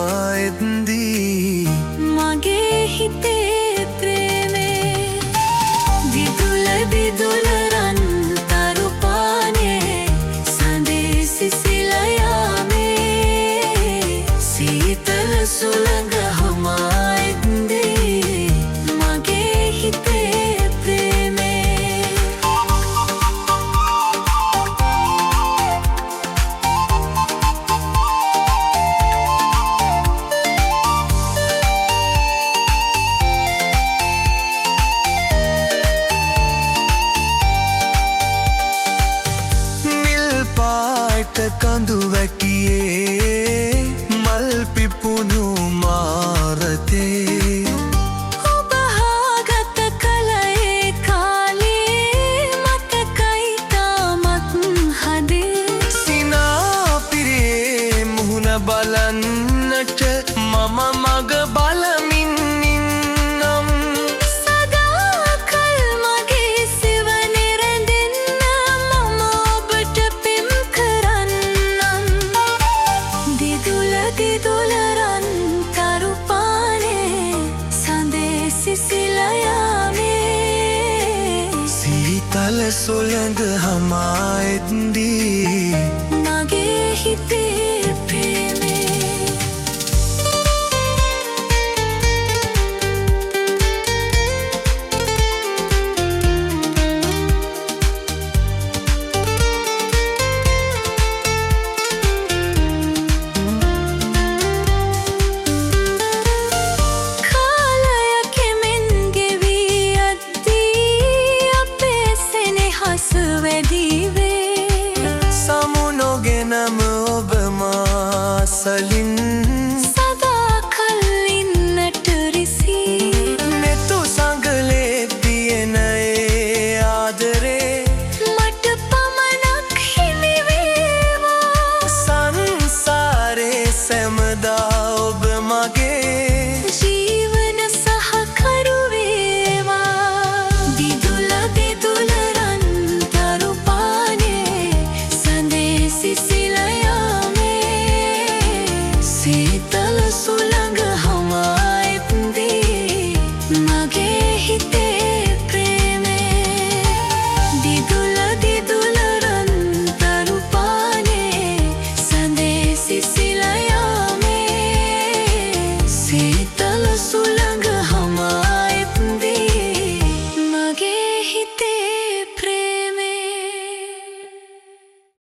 එද්දී මගේ හිතේ ප්‍රේමේ දිදුල දිදුල රන් තරු පානේ සඳේ සිසිල යාමේ සීතල සුළඟ හමා එද්දී මගේ හිතේ ප්‍රේමේ කඳු වැටියේ මල් පිපුණු මාරතේ ඔබ හාගත කල ඒ කාලේ මතකයි තාමත් හදේ සිනා පිරේ මුහුණ බලන්නට මම මග බලමින් ඉන්නම් සදාකල් මගේ සිව නිරැඳෙන්න මම ඔබට පෙම් කරන්නම් දිදුල දිදුල රන් තරු පානේ සඳේ සිසිල යාමේ සීතල සුළඟ හමා එද්දී මගේ හිතේ ප්‍රේමේ සමුනොගෙනම ඔබ මාසලින් සදාකල් ඉන්නට රිසී නෙතු සඟලේ පියන ඒ ආදරේ මට පමණක් හිමි වේවා සංසාරේ සැමදා ඔබ මගේ ජීවන සහකරු වේවා දිදුල දිදුල රන් තරු පානේ සඳේ සිසිල යාමේ සීතල සුළඟ